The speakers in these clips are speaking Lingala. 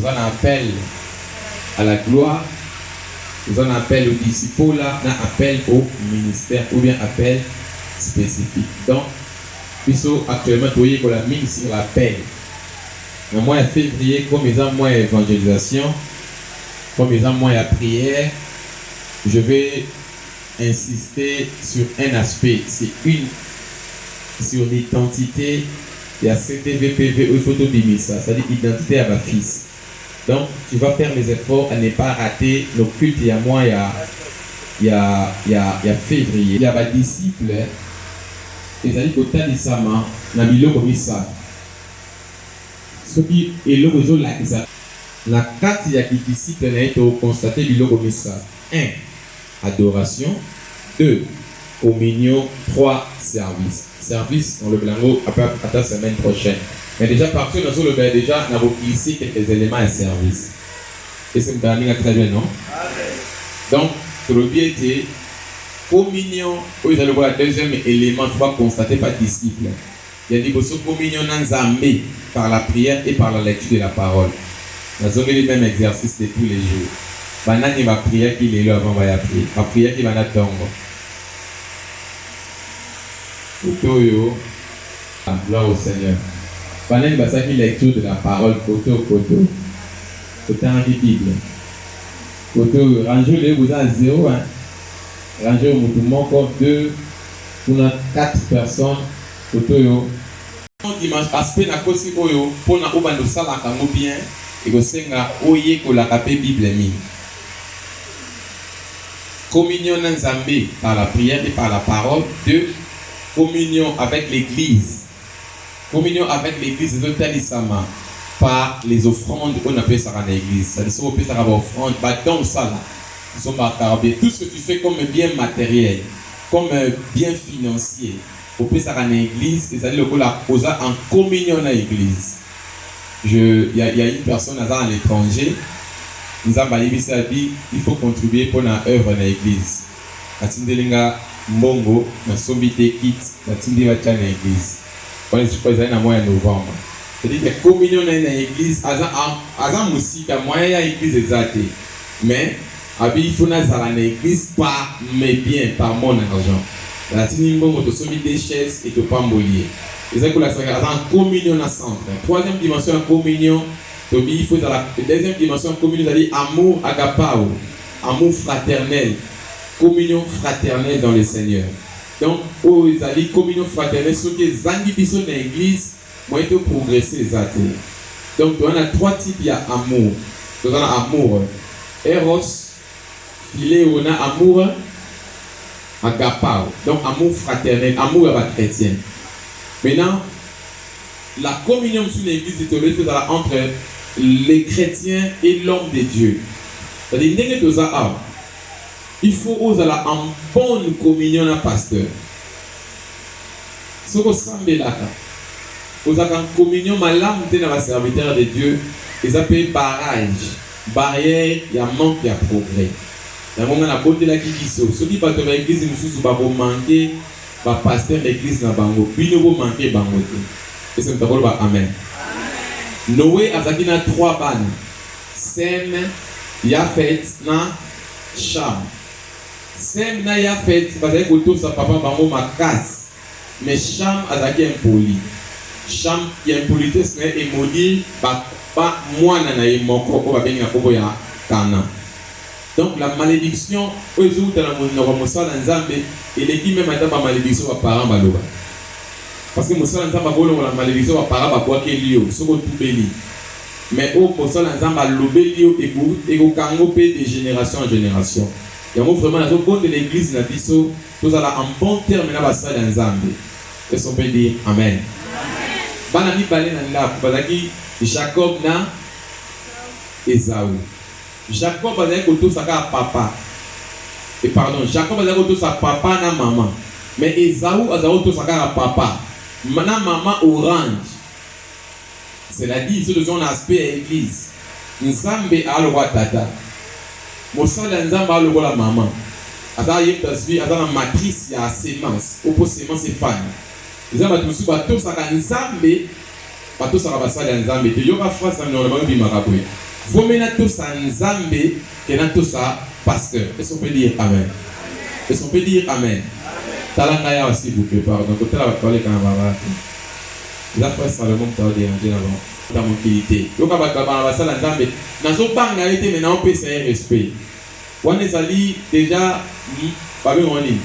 avons un appel à la gloire, nous avons un appel au disciple-là, un appel au ministère ou bien appel spécifique. Donc, puisque actuellement, vous voyez qu'on a mis sur l'appel. Dans le mois de février, comme ils ont moins d'évangélisation, comme ils ont moins de prière, je vais insister sur un aspect, c'est sur l'identité de la CTVPV ou photo d'Imissa, c'est-à-dire l'identité à ma fils. Donc, tu vas faire les efforts à ne pas rater nos cultes. Il y a moi, il y a février. Il y a des disciples, ils allaient au Talisama, dans le milieu comme ça. Ce qui est le réseau là, la carte, il y a des disciples qui ont constaté le milieu comme ça. 1. Adoration. 2. Communion. 3. Service. Service dans le blanco à la semaine prochaine. Mais déjà, partout dans le bain, déjà, nous avons glissé quelques éléments à service. Et c'est très bien, non? Donc, le biais était communion. Où ils allaient voir le deuxième élément, il faut constater par disciple. Il y a des choses communion dans Zambé par la prière et par la lecture de la parole. Nous avons les mêmes exercices de tous les jours. Banani va prier qu'il est là avant de prier. Va prier qu'il va attendre. Gloire au Seigneur. Pendant une lecture de la parole, koto. Autant de Bible. Koto, rangez-le, vous avez 0. Rangez au mouvement comme 2. Pour 4 personnes. Koto yo. Dimanche, aspect na kosi oyo, pour na oba no sala kango bien, et que senga oye ko la kapé Bible mi. Communion en Zambé par la prière et par la parole. 2. Communion avec l'Église. Communion avec l'église de Talisama par les offrandes qu'on appelle ça dans l'église. C'est-à-dire qu'on peut faire offrande, donc ça là, ils sont marqués. Tout ce que tu fais comme bien matériel, comme bien financier, on peut faire dans l'église, c'est-à-dire qu'on la pose en communion dans l'église. Il y a une personne à l'étranger, nous avons dit il faut contribuer pour l'œuvre dans l'église. Atindelinga Mbongo, na sombite kit, atindé va l'église. Quand je suis en mois de novembre. C'est-à-dire que la communion dans l'église, à musique, à moyen l'église exacte. Mais, il faut que dans l'église, par mes biens, par mon argent. La tinimbo, tu as des chaises et tu pas mbolier. Et c'est que la communion dans le centre. Troisième dimension de communion, il faut dans la deuxième dimension de communion, c'est-à-dire amour agapao, amour fraternel, communion fraternelle dans le Seigneur. Donc, ils allaient communion fraternelle, ce qui est ambition dans l'église, moi, il faut progresser les athées. Donc, on a 3 types, il y a amour. On a amour, eros, philéo, on a amour, agapao. Donc, amour fraternel, amour à chrétien. Maintenant, la communion sur l'église est entre les chrétiens et l'homme de Dieu. C'est-à-dire, il faut oser en bonne communion à pasteur. Ce que vous savez là, vous avez en communion, ma lame dans le serviteur de Dieu, ils appellent barrage, barrière, il y a manque, il y a progrès. Il y a un moment la beauté là qui dit ça. Ceux qui partent dans l'église, ils vont manquer, le pasteur de l'église n'a pas manqué, ils vont manquer, et c'est une parole, amen. Noé a 3 bannes. Sem, Yafet, na Cham. Sem na Yafet, parce que tout ça papa bango ma casse. Mais Cham azaki impoli. Cham qui est impolitesse est maudit pas moi na moko ko ba benga ko ya kana. Donc la malédiction aux autres dans la mosala nzambe et les qui même attend la malédiction aux parents baloba. Parce que mosala nzamba bolo la malédiction aux parents ba kwa kelio soko tubeli. Mais au mosala nzamba lobelio et au kango pe de génération en génération. Il y a vraiment la bonne de l'église na biso tous à la en bon terme na basala nzambe. Est-ce qu'on peut dire amen? Bana mi balé na la bazaki Jacob na Esaü. Jacob a dit sa papa. Et pardon, Jacob a dit sa papa na maman. Mais Esaü a dit sa papa. Maintenant maman orange. C'est la dit sur son aspect à l'église. Nzambe a le roi tata. Mosala nzambe a le roi la maman. Asa yé tasbi asa la matrice ya sémence. Opo sémence est fan. Nzambe tout suba tout sa nzambe. Pas tout ça va basala nzambe. Tu yoga phrase dans le monde bimaraboui. faut maintenant tout ça nzambe que na tout ça pasteur. Est-ce qu'on peut dire amen? Est-ce qu'on peut dire amen? Talangaya aussi vous prépare. Donc côté la parler quand va. La fois Salomon t'a dérangé avant. Dans mon qualité. Donc on va ba ça la nzambe. Na so banga été maintenant on peut essayer respect. On est allé déjà pas bien on est.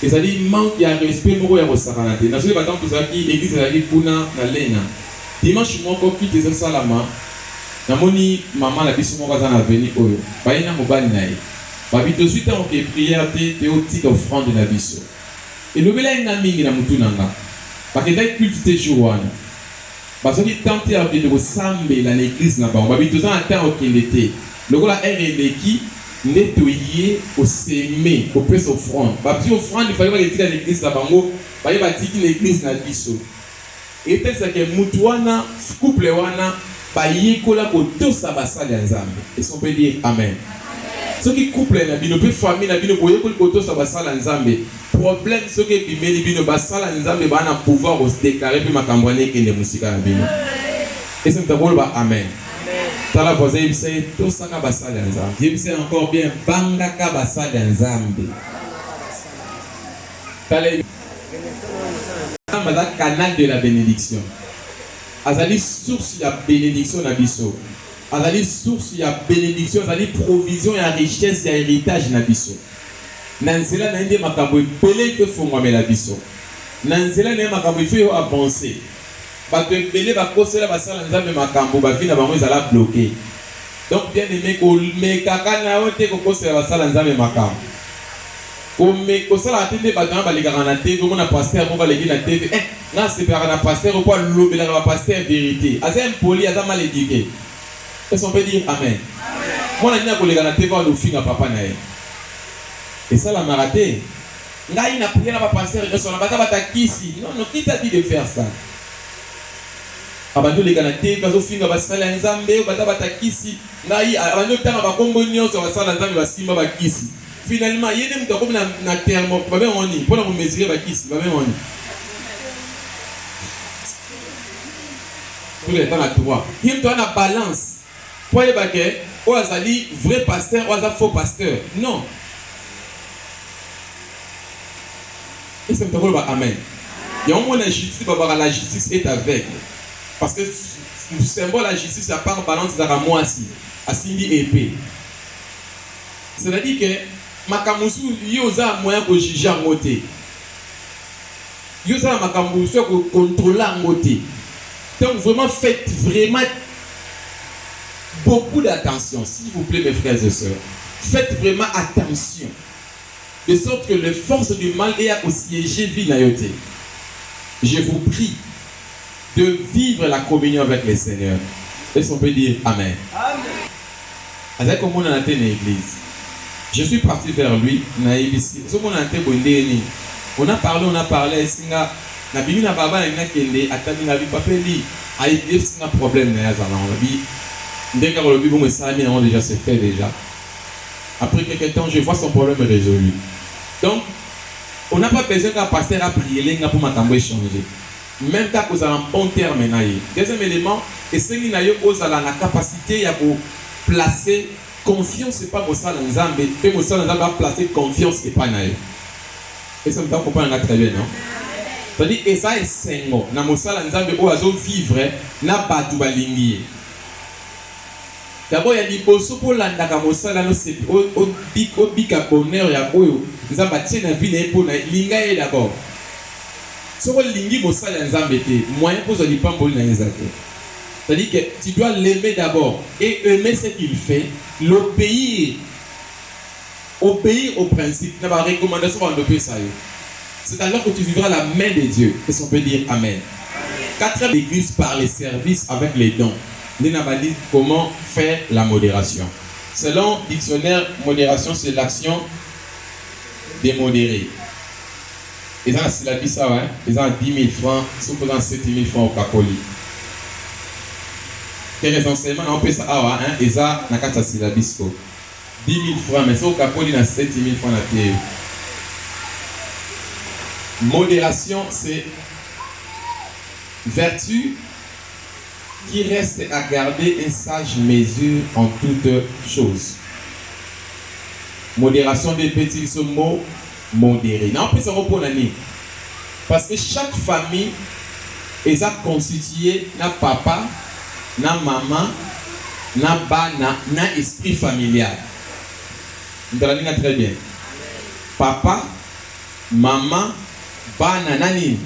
C'est-à-dire manque ya respect moko ya kosakanate. Na so ba tant tout ça qui église la kuna na lena. Dimanche moko qui te salama. Namoni maman la biso moko za na venir oyo. Ba ina mobali na ye. Ba bito suite en prière te théotique offrande na biso. Et le bela ina mingi na mutu nanga. Ba ke dai culte te jour wana. Ba so ki tenter à de ressemble la l'église na ba. Ba bito za ata okendete. Lokola RLQ nettoyer au semer au presse offrande. Ba petit offrande il fallait pas retirer à l'église na bango. Ba ye ba tiki l'église na biso. Et tel ça que mutu wana couple wana ba yikola ko to sa basali ya nzambe. Est-ce qu'on peut dire amen? Ce qui couple na bino pe famille na bino ko yikola ko to sa basali ya nzambe. Problème ce que bimeli bino basala nzambe ba na pouvoir se déclarer pe makambo ne kende musika na bino. Est-ce que tu ba amen? Tala voisin il sait to sa ka basali ya nzambe. Il sait encore bien banga ka basali ya nzambe. Tala le canal de la bénédiction. Azali source ya bénédiction na biso. Azali source ya bénédiction, azali provision ya richesse ya héritage na biso. Nanzela na inde makambo epele pe fongwa la biso. Nanzela na makambo ifo avancer. Bato epele bakosela basala nzambe makambo ba vina bango ezala bloqué. Donc bien aimé ko me kaka na ote ko kosela basala nzambe makambo. Comme kosala atende bato ba lekaka na TV mona pasteur mo ba leki na TV. Na separa na pasteur pour lobela na pasteur vérité. Aza impoli aza mal éduqué. Est-ce qu'on peut dire amen? Moi na nia ko leka na TV on ofinga papa na ye. Et ça la maraté. Ngai na prière na pasteur et son bata batakisi. Non, non, qui t'a dit de faire ça? Abando leka na TV bazo finga basala nzambe bata batakisi. Ngai abando tanga bakombo nyonso basala nzambe basimba bakisi. Finalement, il y a des gens qui ont un terme, pour nous mesurer la kiss, tout le temps à toi. Il y a une balance. Pour les baguettes, ou azali vrai pasteur, ou azali faux pasteur. Non. Et c'est un peu amen. Il y a un moment la justice, la justice est aveugle. Parce que le symbole de la justice, à part balance, c'est à moi aussi. À Cindy épée. C'est-à-dire que makamusu yoza moyen ko juger ngote yoza makamusu ko contrôler ngote. Donc vraiment faites vraiment beaucoup d'attention s'il vous plaît mes frères et sœurs. Faites vraiment attention de sorte que les forces du mal aient à siéger vie na yote. Je vous prie de vivre la communion avec le Seigneur. Est-ce qu'on peut dire amen? Amen. Avec comment on a été dans l'église. Je suis parti vers lui, on a parlé, singa na bimi na baba na kende atami na bi papeli ai des singa problème na za na bi ndeka ko bi bon ça on déjà c'est fait déjà. Après quelques temps, je vois son problème résolu. Donc on n'a pas besoin qu'un pasteur a prié lenga pour makambo échanger. Même quand vous avez un bon terme na ye. Deuxième élément, et c'est ni na yo ozala na capacité ya ko placer confiance, c'est pas Mossala Nzambe. Et Mossala Nzambe a placé confiance et pas naïe. Et ça me fait comprendre très bien, non? C'est-à-dire, et ça est sengo. Na Mossala Nzambe, où azo vivre, na batu balingi. D'abord, il y a des bosso pour l'andaka Mossala, no c'est au bika bonheur, ya koyo. Nzamba tient na vie, na epo na linga et d'abord. Si on lingi Mossala Nzambe, moyen pour se dire pas mboli na yezake. C'est-à-dire que tu dois l'aimer d'abord et aimer ce qu'il fait, l'obéir. Obéir au principe. La recommandation va nous ça. C'est alors que tu vivras la main de Dieu. Est-ce qu'on peut dire amen? Quatrième église par les services avec les dons. Nous avons dit comment faire la modération. Selon le dictionnaire, modération, c'est l'action démodérée. Ils ont la vie ça, hein? Ils ont 10 000 francs, ils sont posant 7 000 francs au catholique. Quel enseignements on peut ça hein eza nakata syllabisco 10 000 francs mais ça capoli na 7 000 francs na pied. Modération c'est vertu qui reste à garder une sage mesure en toutes choses. Modération des petits, ce mot modéré. Non, plus ça pour l'année. Parce que chaque famille est constituée na papa, na maman, na bana, na esprit familial. Vous avez très bien. Papa, maman, bana, nani,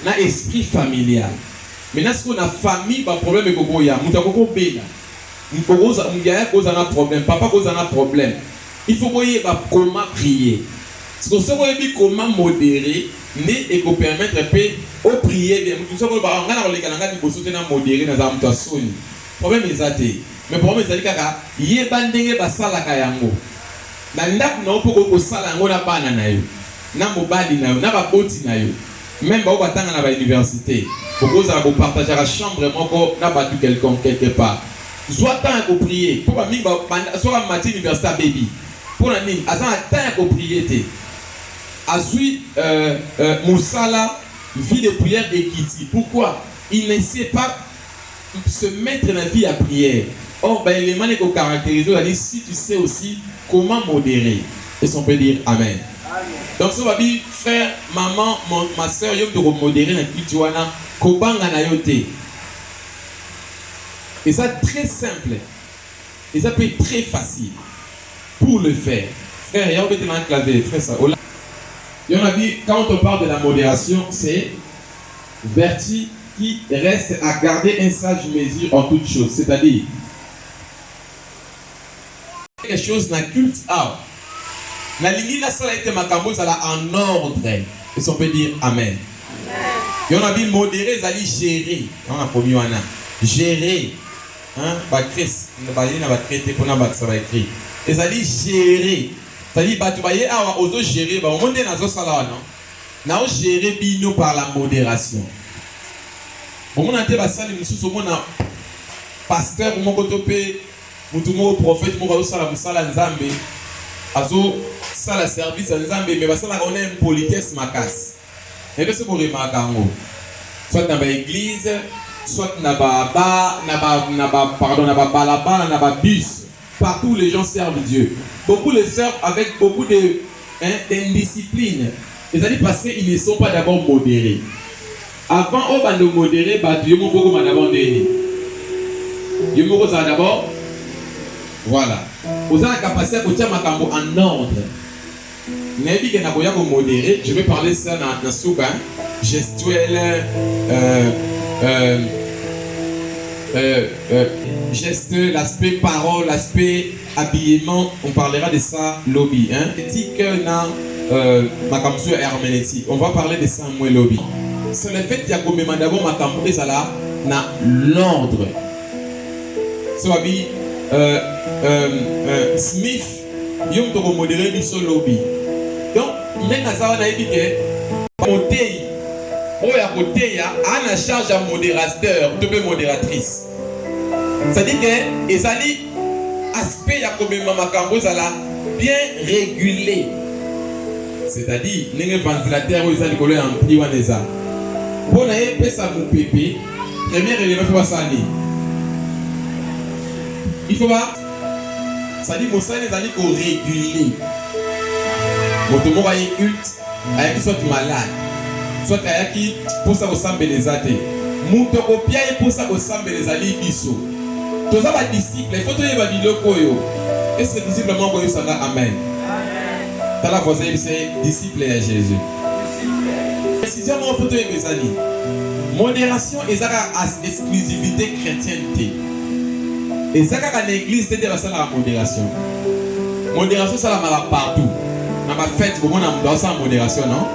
na esprit familial. Maintenant, si on a famille, pas problème avec Gogo ya, muta Gogo bela. Gogo za na problème, papa Gogo za na problème. Il faut qu'on y ait comment prier. Si on sait comment modérer, et qu'on permettre de prier, nous sommes modérer dans un temps soni. Problème est athée. Mais problème est que y a bandé basala kayango. Dans l'ap non pour que sala ngo na bana na yo, na mobali na yo, na baboti na yo. Même ba batanga na ba université. Pour que ça vous partager la chambre moko na battu quelqu'un quelque part. Soit temps pour prier. Pour pas mi ba soit matin université baby. Pour la nuit, à ça temps pour prier. Azui Moussala vie de prière et Kiti. Pourquoi? Il ne sait pas se mettre dans la vie à prière. Or, ben, les manières qu'on caractérise, on a dit si tu sais aussi comment modérer. Et on peut dire Amen. Amen. Donc, ça va dire frère, maman, ma soeur, il faut modérer dans la vie, tu vois, Kobanga na yote. Et ça, très simple. Et ça peut être très facile pour le faire. Frère, il y a un clavier, frère, ça. Et on a dit, quand on parle de la modération, c'est vertu qui reste à garder une sage mesure en toutes choses. C'est-à-dire, quelque chose n'a culte à. La ligne la salle a été makambo, ça en ordre. Et on peut dire Amen. Et on a dit modérer, ça dit gérer. On a promis Wana. Gérer. Hein? Bah, Chris, on va traiter pour nous, ça va écrire. Et ça dit gérer. Ça dit, bah, tu vas y avoir aux gérer, bah, on monte dans le salon, non? Nous gérer bino par la modération. Bon, on a été basé, nous sommes pasteur, mon côté, mon prophète, mon sala nzambe, azo sala service nzambe, mais basala on a une politesse macasse. Et que c'est pour remarquer soit dans l'église, soit dans la bus. Partout les gens servent Dieu. Beaucoup les servent avec beaucoup d'indiscipline. C'est-à-dire parce qu'ils ne sont pas d'abord modérés. Avant, on va nous modérer, Dieu m'a beaucoup d'abord donné. Dieu m'a d'abord. Voilà. Vous avez la capacité de tenir ma cambo en ordre. N'ayez pas de modérer. Je vais parler ça dans le souka. Gestuel. Geste, l'aspect parole, l'aspect habillement, on parlera de ça lobby. Éthique na makamsu herménétique. On va parler de ça moins lobby. C'est le fait qu'il y a comme d'abord makamsu ça là na l'ordre. Ça va dire Smith, yom to modérer du seul lobby. Donc même à ça on a dit que côté il y a un charge à modérateur, de modératrice. C'est-à-dire que les aspects bien régulés. C'est-à-dire, les ventilateurs, ils ont collé en pli. Pour les ça mon pépé, premier élément, il faut ça. Il faut pas. Ça dit, mon sang est régulé. Mon va y culte, avec qui soit malade. Soit qui pour ça ressemble les athées. Mouto kopia pour ça ressemble les ali biso. Tous ça va disciple, il faut que va vidéo koyo. Est-ce que disciple moi koyo ça va amen. Amen. T'as la voix c'est disciple à Jésus. Précision moi faut les amis. Modération et ça exclusivité chrétienté. Et ça quand l'église c'était la salle de modération. Modération ça la mala partout. Dans ma fête, comment on a ça modération non?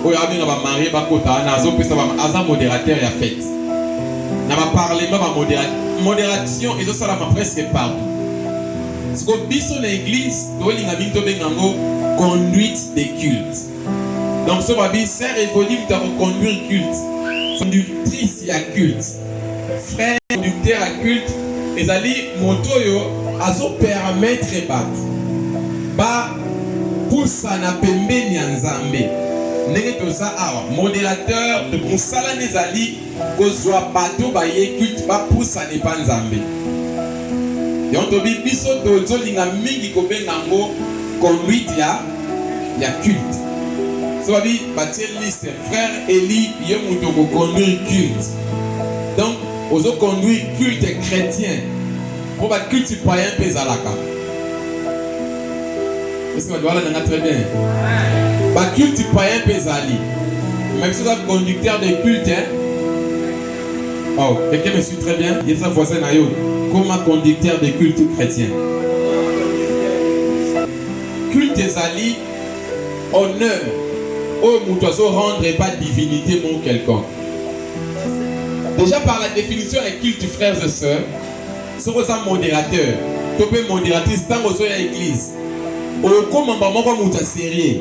On a bien marié bakota nazo pesa ba modérateur ya fête. Na ba parler ba modération et ça la presque partout. Ce que biso na église do linga binto bengango conduite des cultes. Donc ce va dire sœur Evodim ta conduire culte. Conductrice à culte. Frère conducteur à culte et ali motoyo azo permettre ba pour ça na pembeni ya Nzambe. modérateur de Moussala Nezali, Kozwa Bato Baye culte, ba poussa ne panzambe. Donc, on dit biso dozo linga mingi kobe nango conduite ya culte. So babi batie liste frère Eli yemuto ko conduire culte. Donc, ozo conduire culte chrétien. Pour ba culte païen pezalaka. Est-ce que voilà n'a très bien. Ba culte païen pezali. Même si vous êtes conducteur de culte, hein? Oh, quelqu'un me suit très bien. Il y a sa voisin à yo. Comme un conducteur de culte chrétien. Culte ezali, honneur. Oh, moutoiseau rendre pas divinité mon quelqu'un. Déjà par la définition des cultes frères et sœurs, ce que un modérateur, tu peux modératrice tant que à l'église. Au comme un maman mouta sérieux.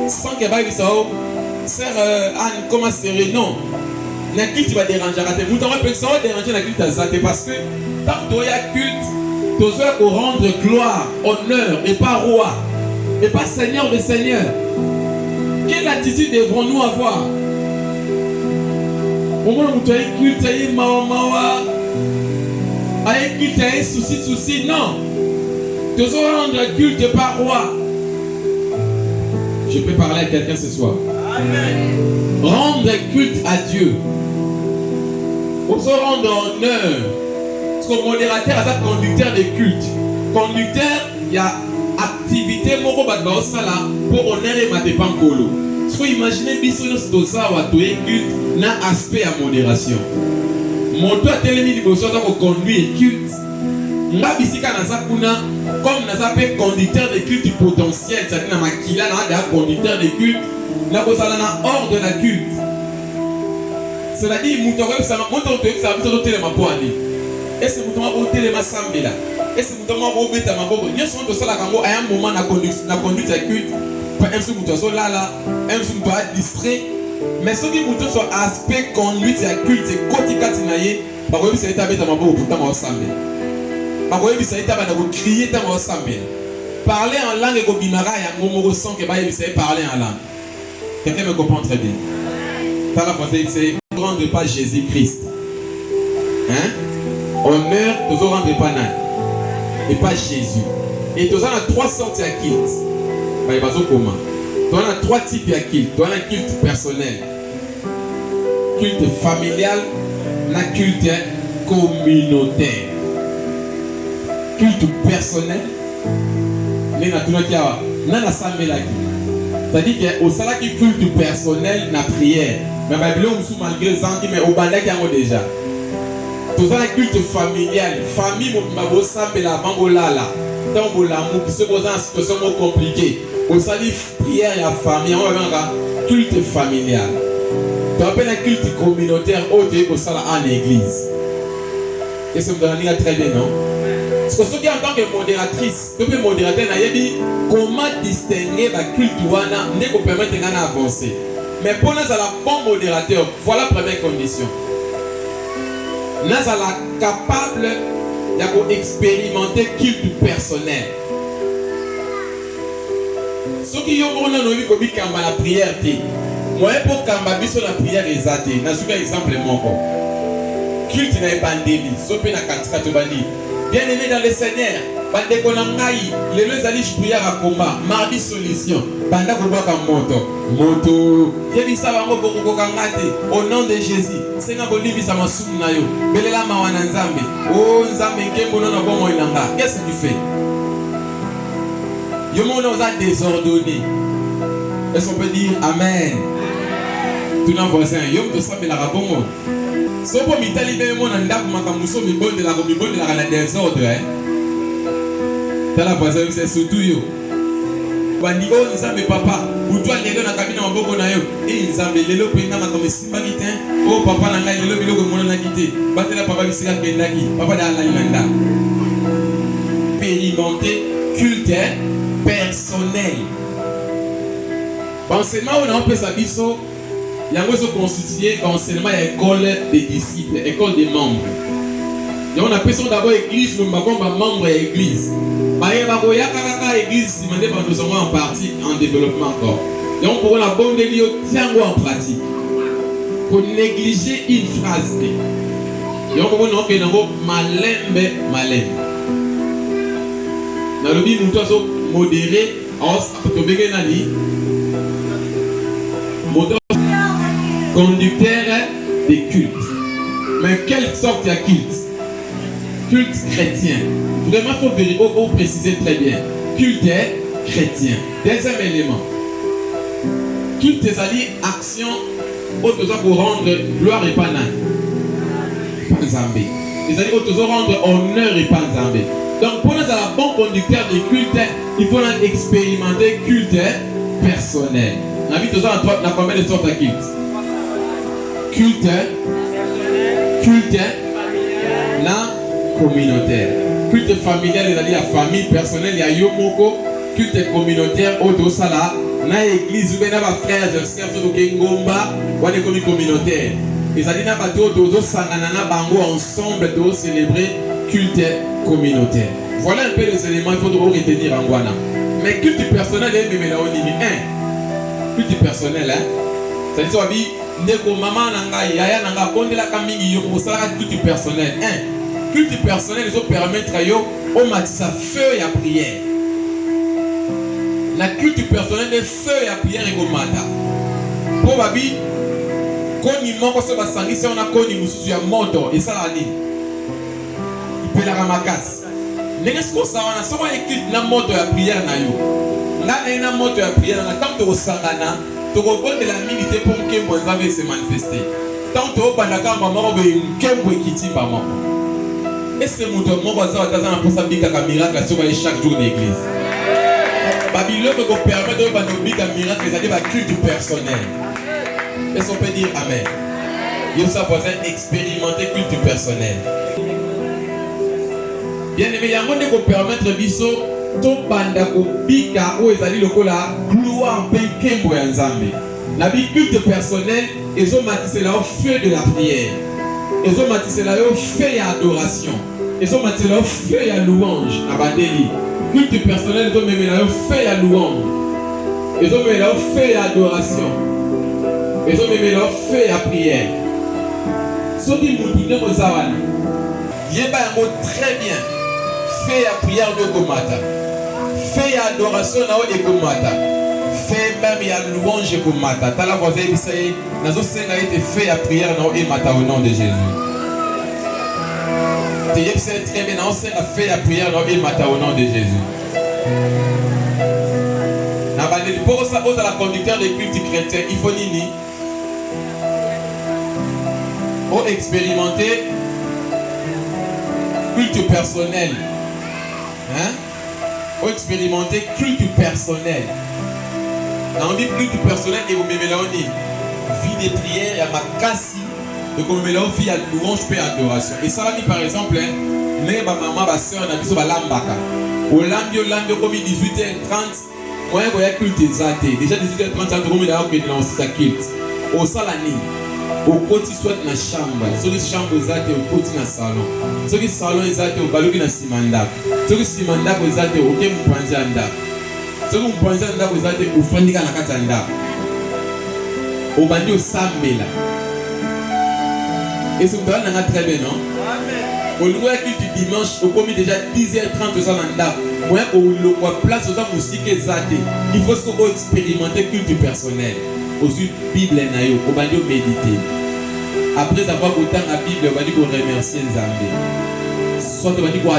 Sans que va dire ça, sœur Anne comment sérieux non. La culte va déranger à tes moutons, ça va déranger la culte à ça parce que tant que tu as culte, tu dois rendre gloire, honneur et pas roi et pas seigneur des seigneurs. Quelle attitude devrons-nous avoir? Au moment où tu as culte, tu as mawa, avec culte, tu as souci, non. Tu dois rendre culte pas roi. Je peux parler à quelqu'un ce soir. Amen. Rendre culte à Dieu. Pour se rendre honneur. Parce que le modérateur est un conducteur de culte. Conducteur, il y a activité pour honorer ma dépancolo. Si vous imaginez que vous avez culte, il y a un aspect à modération. Mon toit est tellement difficile pour conduire culte. Comme nous avons conducteur de culte potentiel, c'est-à-dire un conducteur de culte, nous avons hors de la culte. C'est-à-dire que nous avons est-ce que nous avons téléma sambela? Est-ce que nous avons bêta mabobo? Nous sommes tous là quand à un moment la conduite de culte, même si nous sommes là, même si nous sommes distraits, mais ce qui nous soit aspect conduite de culte, c'est kotikatinaye, par exemple c'est établi dans mabobo pour t'avoir sambela. Par exemple c'est établi dans crier t'avoir sambela. Parler en langue et kobimara ya ngomoro sans que baye c'est parler en langue. Quelqu'un me comprend très bien. Par la français c'est rendre pas Jésus-Christ. Hein? Honneur, nous ne rendons pas nan. Et pas Jésus. Et nous avons trois sortes de culte. Tu as trois types de culte. Tu as un culte personnel, culte familial, un culte communautaire. Culte personnel, c'est-à-dire qu'au salaire qui culte personnel, la prière. Mais malgré les gens qui mais au bandé qui ont déjà. Tout ça, culte familial, famille, mon la bambolala, tant que l'amour qui se pose en situation compliquée. Au salut, prière et la famille, on va voir culte familial. Tu appelles un culte communautaire, autre au salut en église. Qu'est-ce que vous avez très bien, non? Parce que ce qui en tant que modératrice, tu peux modérateur, comment distinguer la culte wana, ne peut permettre d'avancer. Mais pour nous, la bon modérateur, voilà la première condition. Nous sommes capables d'expérimenter culte personnel. Ceux qui ont la prière, moi pour la prière est zate. Je vais exemple culte n'est pas bien aimé dans le Seigneur. Les deux alliés prière à combat. Mardi solution. Banda koboka moto. Au nom de Jésus. Seigneur bolibi sa masumu na yo. Belela mawana nzambe. Oh nzambe nkembo na bomo inanga. Qu'est-ce que tu fais? Yo mon on a désordonné. Est-ce qu'on peut dire amen? Tout nos voisins, yo to sambe la rabomo. So po mitali be mo na ndaku makamuso mibonde la na désordre hein. Tala voisin c'est surtout yo. Bandi o nzambe papa, utwa lelo na kabina maboko na yo. Nzambe lelo pe na makome simba kite. Oh papa na ngai lelo biloko mona na kite. Batela papa bisika kendaki. Papa da la ilanda. Périmenter culte personnel. Enseignement on a un peu sa biso. Il y a un constitué enseignement à école des disciples, école des membres. Et on appelle ça d'abord église, nous avons membre de l'église. L'église, nous sommes en partie en développement encore. Donc pour la bonne délire, tiens-vous en pratique. Pour négliger une phrase. Donc pour nous, on a malembe, malembe. Dans le but, nous sommes modérés. Conducteur de culte. Mais quelle sorte de culte? Culte chrétien. Vraiment, il faut préciser très bien. Culte chrétien. Deuxième élément. Culte, c'est-à-dire action pour rendre gloire et pas Zambé. C'est-à-dire pour rendre honneur et pas Zambé. Donc, pour nous, un bon conducteur de culte, il faut expérimenter culte personnel. On a vu tout ça dans combien de sortes de culte? Culte, communautaire. Culte familial, c'est-à-dire la famille personnelle, il y a Yomoko, culte communautaire, Otosala, na église, ou bien na frères et sœurs, Ngomba, ou des communes communautaires. C'est-à-dire na bateau, Tozo Sanganana, Bango, ensemble, de célébrer culte communautaire. Voilà un peu les éléments qu'il faut retenir en Guana. Mais culte personnel, culte personnel, c'est-à-dire ndeko maman nanga yaya nanga bondela kamingi yo mosala culte personnel. Culte personnel ils ont permettre yo au matisa feu ya prière. La culte personnel de feu ya prière et mata. Pour babi koni moko so basangisi on a koni mususu ya moto et ça ani. Il peut la ramakas. N'est-ce que ça on a so culte na moto ya prière na yo. Là na moto ya prière na tant to sangana. Tu comprends de la milité pour que mon âme se manifester. Tant que tu as pas maman qui tient maman. Est-ce que mon voisin a un miracle sur chaque jour d'église? Babylone me permet de faire un miracle, c'est-à-dire un culte personnel. Est-ce qu'on peut dire amen? Il faut savoir expérimenter culte personnel. Bien aimé, il y a un monde qui permettre biso to banda ko bika o ezali lokola gloire pe kembo ya Nzambe. La culte personnel ezo matise la au feu de la prière. Ezo matise la au feu ya adoration. Ezo matise la au feu ya louange abandeli. Culte personnel ezo meme la au feu ya louange. Ezo meme la au feu ya adoration. Ezo meme la au feu ya prière. Soki mutu ne mozawana. Yeba yango très bien. Fais la prière de Komata. Fais l'adoration de Komata. Fais même la louange de Komata. T'as la voisine qui dit, nous avons fait la prière au nom de Jésus. Tu sais très bien, nous avons fait la prière au nom de Jésus. Pour ça, aux la conducteur des cultes chrétiens, il faut nini. Pour expérimenter culte personnel. Pour expérimenter culte personnel. Dans le culte personnel, et vous me mélangez vie de prière, il y a ma casse, donc vous me mélangez vie de louange et adoration. Et ça, par exemple, mais ma maman, ma soeur, on a vu lambaka. Au lambio, comme 18h30, moi, il y a culte exalté. Déjà 18h30, on a vu sa culte. Au salani. Au côté soit na chambre, sur les chambres zate au côté na salon. Sur les salons zate au baluki na simanda. Sur les simanda zate au kem panjanda. Sur les panjanda zate au fandika na katanda. Au bandi au sambela. Et ce que vous avez très bien, non? Au lieu de dimanche, au commis déjà 10h30 au salanda. Moi, au place aux musique zate. Il faut expérimenter culte personnel. Aux Bible nayo, au bandi méditer. Après avoir autant la Bible, on va dire qu'on remercie Nzambe. Soit on va dire qu'on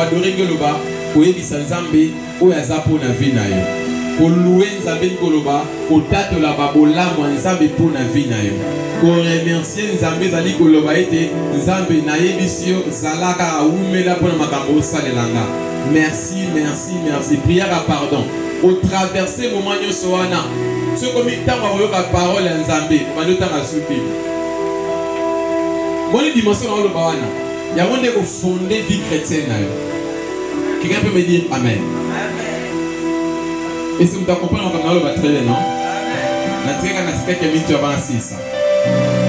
adorer Ngoloba, pour aider Nzambe, ou yazapo na vie nayo. Pour louer Nzambe Ngoloba, pour tato la babola mo Nzambe pour na vie nayo. Pour remercier Nzambe zali Ngoloba ete Nzambe na yebisio zalaka aumela pour na makambo salelanga. Merci, merci, merci. Prière à pardon. Au traverser moment nyosoana. Ce comme il t'a envoyé la parole à Nzambe, on va nous t'en assurer. Moi, les dimensions dans le bawana, il y a un monde qui fondé vie chrétienne. Quelqu'un peut me dire Amen. Et si vous comprenez, on va très bien, non? La très grande aspect qui est mis avant 6.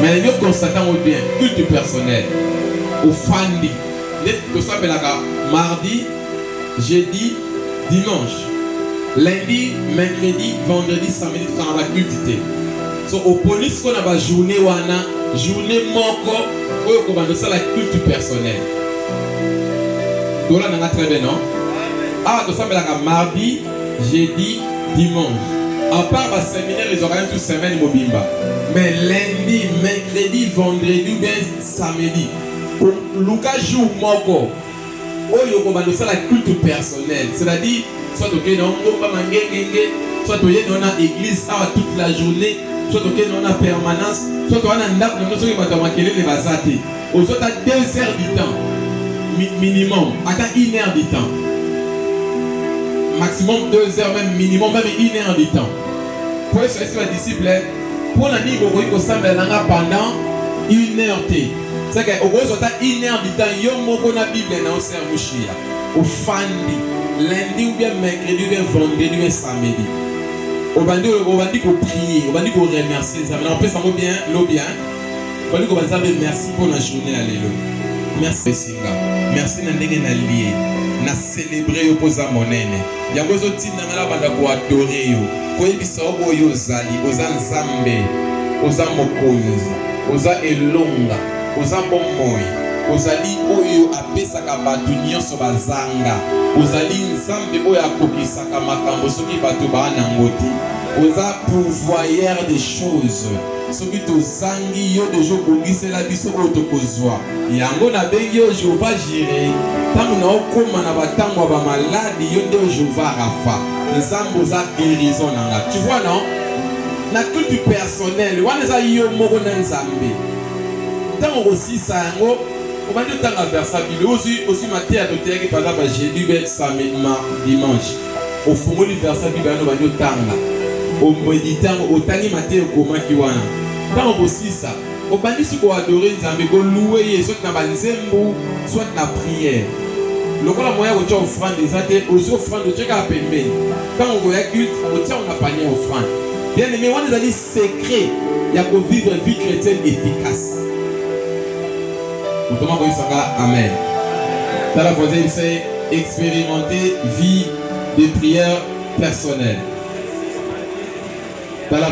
Mais nous constatons bien, culte personnel, au fandi, tout ça, mardi, jeudi, dimanche. lundi, mercredi, vendredi, samedi, quand la culte. So au police qu'on a ba journée wana, journée moko, oyo ko bando ça la culte personnelle. Dola nanga très bien non? Ah, to ça la mardi, jeudi, dimanche. À part le séminaire, ils auront toute semaine mobimba. Mais lundi, mercredi, vendredi ou bien samedi, pour Lucas jour moko, oyo ko bando ça la culte personnelle. C'est-à-dire soit ok non, soit tu dans la église toute la journée, soit ok dans la permanence, soit tu as un ndap dans notre matamakele les bazate. Aux autres 2 heures du temps minimum, attends 1 heure du temps. Maximum 2 heures, même minimum, même 1 heure du temps. Pour être la disciple, pour la nuit, vous voyez pendant 1 heure. C'est que au gros, 1 heure du temps, il y a une Bible dans le cerveau. Au fandi, lundi ou bien mercredi ou bien vendredi ou bien samedi. Au bandi qu'on prie, au bandi qu'on remercie. Ça veut dire on peut savoir bien, l'eau bien. Au bandi qu'on va dire merci pour la journée, alléluia. Merci Singa. Merci Nandenge Nalié. Na célébrer yo poza monene. Yango zo tinda ngala banda ko adorer yo. Ko yebisa obo yo zali, oza nzambe, oza mokonzi, oza elonga, oza bomoi, ozali oyo apesaka bato nyonso bazanga, ozali nzambe oyo akokisaka makambo soki bato bana ngoti, oza pourvoyeur des choses. Soki tozangi yo deja obongisela biso oyo tokozwa. Yango nabengi yo Jehova Jireh. Tango na okoma na batango ya bamaladi yo nde Jehova Rafa. Nzambe oza guérison nanga. Tu vois non? Na culte personnel wana eza yo moko na nzambe. Tango osisa yango obandi otanga versa Bible aussi mateya toteyaki par exemple jeudi be samedi dimanche. Ofungoli versa Bible ano bandi otanga. Omeditango otangi mateya okomaki wana. Tango osisa obandi siko adorer nzambe ko louer ye soit na banzembo soit na prière. Lokola moya ko tia offrande ezate ozo offrande tcheka pembeni. Quand on voit culte, on tient on a panier offrande. Bien aimé, on les a dit secret, il y a pour vivre une vie chrétienne efficace. Autrement qu'on s'en amen. Dans la voisine, c'est expérimenter vie de prière personnelle. Dans la